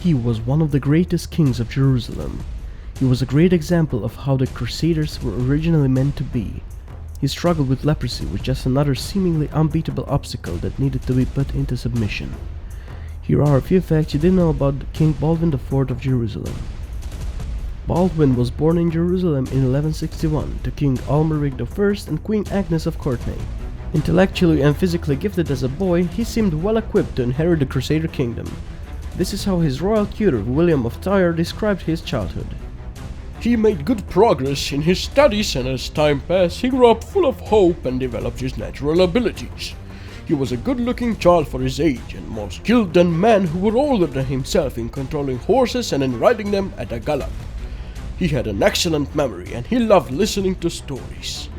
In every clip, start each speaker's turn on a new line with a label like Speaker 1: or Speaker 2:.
Speaker 1: He was one of the greatest kings of Jerusalem. He was a great example of how the Crusaders were originally meant to be. He struggled with leprosy, was just another seemingly unbeatable obstacle that needed to be put into submission. Here are a few facts you didn't know about King Baldwin IV of Jerusalem. Baldwin was born in Jerusalem in 1161 to King Almeric I and Queen Agnes of Courtenay. Intellectually and physically gifted as a boy, he seemed well equipped to inherit the Crusader kingdom. This is how his royal tutor, William of Tyre, described his childhood.
Speaker 2: He made good progress in his studies, and as time passed, he grew up full of hope and developed his natural abilities. He was a good-looking child for his age, and more skilled than men who were older than himself in controlling horses and in riding them at a gallop. He had an excellent memory, and he loved listening to stories.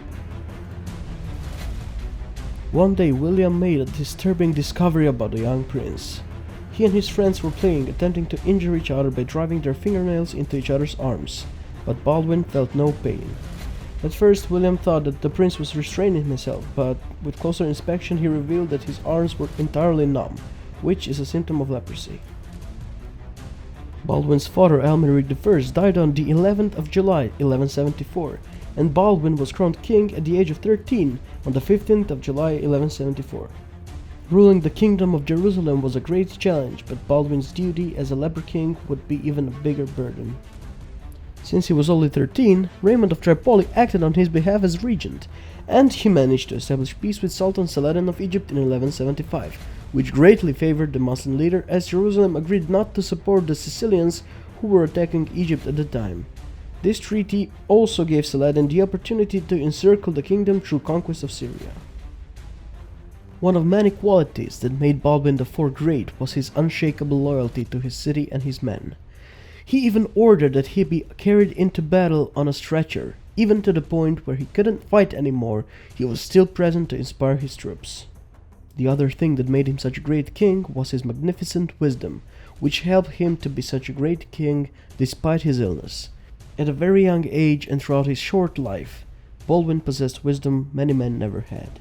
Speaker 1: One day, William made a disturbing discovery about a young prince. He and his friends were playing, attempting to injure each other by driving their fingernails into each other's arms, but Baldwin felt no pain. At first, William thought that the prince was restraining himself, but with closer inspection he revealed that his arms were entirely numb, which is a symptom of leprosy. Baldwin's father, Almeric I, died on the 11th of July, 1174, and Baldwin was crowned king at the age of 13 on the 15th of July, 1174. Ruling the kingdom of Jerusalem was a great challenge, but Baldwin's duty as a leper king would be even a bigger burden. Since he was only 13, Raymond of Tripoli acted on his behalf as regent, and he managed to establish peace with Sultan Saladin of Egypt in 1175, which greatly favored the Muslim leader, as Jerusalem agreed not to support the Sicilians who were attacking Egypt at the time. This treaty also gave Saladin the opportunity to encircle the kingdom through conquest of Syria. One of many qualities that made Baldwin IV great was his unshakable loyalty to his city and his men. He even ordered that he be carried into battle on a stretcher. Even to the point where he couldn't fight anymore, he was still present to inspire his troops. The other thing that made him such a great king was his magnificent wisdom, which helped him to be such a great king despite his illness. At a very young age and throughout his short life, Baldwin possessed wisdom many men never had.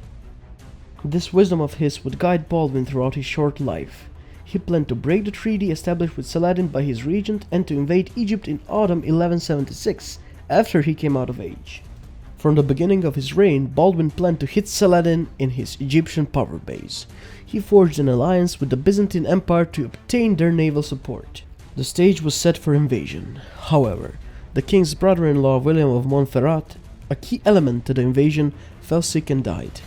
Speaker 1: This wisdom of his would guide Baldwin throughout his short life. He planned to break the treaty established with Saladin by his regent and to invade Egypt in autumn 1176, after he came out of age. From the beginning of his reign, Baldwin planned to hit Saladin in his Egyptian power base. He forged an alliance with the Byzantine Empire to obtain their naval support. The stage was set for invasion. However, the king's brother-in-law William of Montferrat, a key element to the invasion, fell sick and died.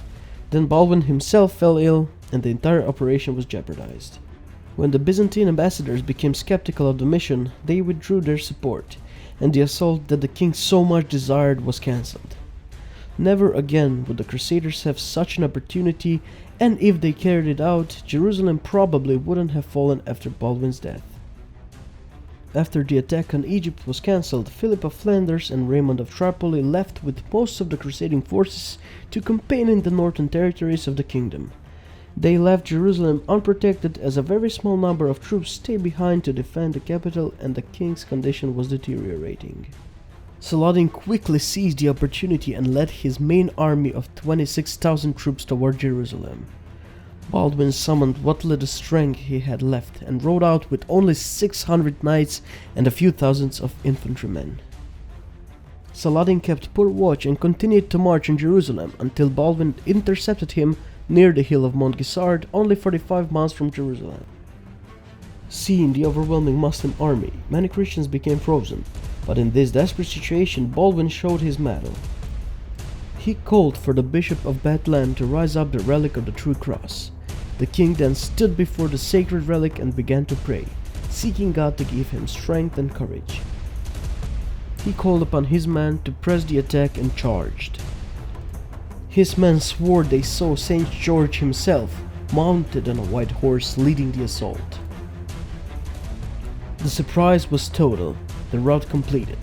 Speaker 1: Then Baldwin himself fell ill, and the entire operation was jeopardized. When the Byzantine ambassadors became skeptical of the mission, they withdrew their support, and the assault that the king so much desired was cancelled. Never again would the Crusaders have such an opportunity, and if they carried it out, Jerusalem probably wouldn't have fallen after Baldwin's death. After the attack on Egypt was cancelled, Philip of Flanders and Raymond of Tripoli left with most of the crusading forces to campaign in the northern territories of the kingdom. They left Jerusalem unprotected, as a very small number of troops stayed behind to defend the capital, and the king's condition was deteriorating. Saladin quickly seized the opportunity and led his main army of 26,000 troops toward Jerusalem. Baldwin summoned what little strength he had left and rode out with only 600 knights and a few thousands of infantrymen. Saladin kept poor watch and continued to march on Jerusalem until Baldwin intercepted him near the hill of Mount Gisard, only 45 miles from Jerusalem. Seeing the overwhelming Muslim army, many Christians became frozen, but in this desperate situation Baldwin showed his mettle. He called for the Bishop of Bethlehem to rise up the relic of the true cross. The king then stood before the sacred relic and began to pray, seeking God to give him strength and courage. He called upon his men to press the attack and charged. His men swore they saw Saint George himself, mounted on a white horse, leading the assault. The surprise was total, the rout completed,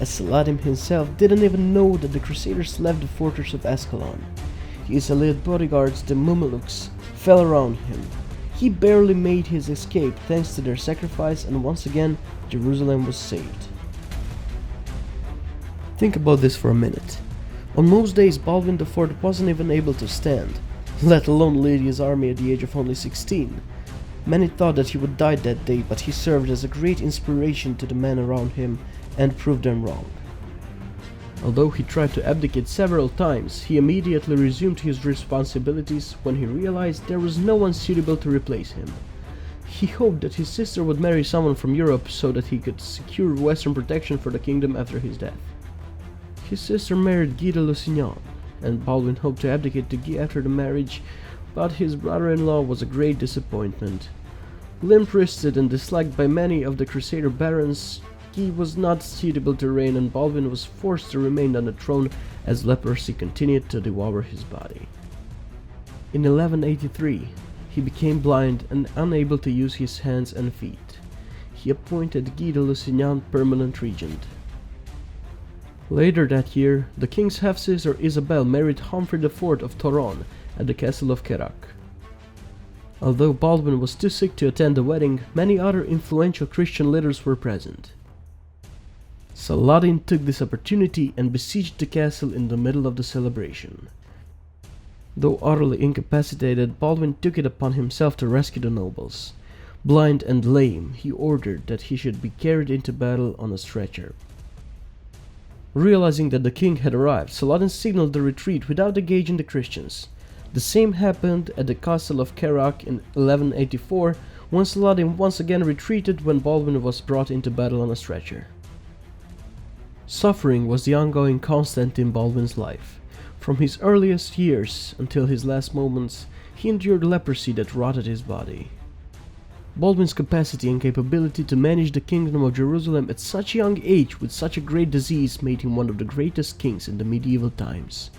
Speaker 1: as Saladin himself didn't even know that the Crusaders left the fortress of Ascalon. His elite bodyguards, the Mamelukes, fell around him. He barely made his escape thanks to their sacrifice, and once again Jerusalem was saved. Think about this for a minute. On most days Baldwin IV wasn't even able to stand, let alone lead his army at the age of only 16. Many thought that he would die that day, but he served as a great inspiration to the men around him and proved them wrong. Although he tried to abdicate several times, he immediately resumed his responsibilities when he realized there was no one suitable to replace him. He hoped that his sister would marry someone from Europe so that he could secure Western protection for the kingdom after his death. His sister married Guy de Lusignan, and Baldwin hoped to abdicate to Guy after the marriage, but his brother-in-law was a great disappointment. Limp-wristed and disliked by many of the Crusader barons, Guy was not suitable to reign, and Baldwin was forced to remain on the throne as leprosy continued to devour his body. In 1183, he became blind and unable to use his hands and feet. He appointed Guy de Lusignan permanent regent. Later that year, the king's half-sister Isabel married Humphrey IV of Toron at the castle of Kerak. Although Baldwin was too sick to attend the wedding, many other influential Christian leaders were present. Saladin took this opportunity and besieged the castle in the middle of the celebration. Though utterly incapacitated, Baldwin took it upon himself to rescue the nobles. Blind and lame, he ordered that he should be carried into battle on a stretcher. Realizing that the king had arrived, Saladin signaled the retreat without engaging the Christians. The same happened at the castle of Kerak in 1184, when Saladin once again retreated when Baldwin was brought into battle on a stretcher. Suffering was the ongoing constant in Baldwin's life. From his earliest years until his last moments, he endured leprosy that rotted his body. Baldwin's capacity and capability to manage the kingdom of Jerusalem at such a young age with such a great disease made him one of the greatest kings in the medieval times.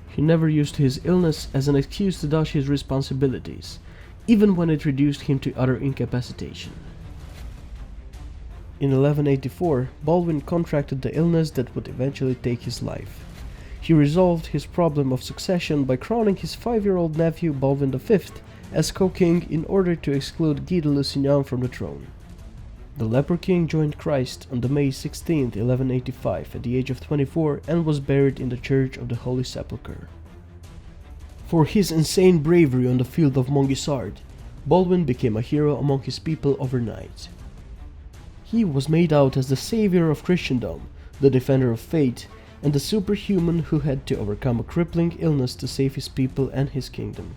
Speaker 1: He never used his illness as an excuse to dodge his responsibilities, even when it reduced him to utter incapacitation. In 1184, Baldwin contracted the illness that would eventually take his life. He resolved his problem of succession by crowning his 5-year-old nephew Baldwin V as co-king in order to exclude Guy de Lusignan from the throne. The leper king joined Christ on May 16, 1185 at the age of 24 and was buried in the Church of the Holy Sepulchre. For his insane bravery on the field of Montgisard, Baldwin became a hero among his people overnight. He was made out as the savior of Christendom, the defender of faith, and the superhuman who had to overcome a crippling illness to save his people and his kingdom.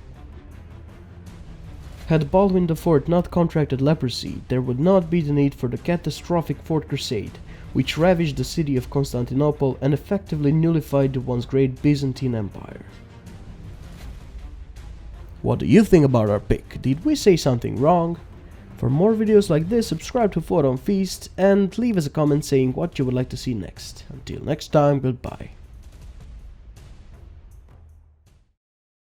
Speaker 1: Had Baldwin IV not contracted leprosy, there would not be the need for the catastrophic Fourth Crusade, which ravaged the city of Constantinople and effectively nullified the once great Byzantine Empire. What do you think about our pick? Did we say something wrong? For more videos like this, subscribe to Forum Feast and leave us a comment saying what you would like to see next. Until next time, goodbye.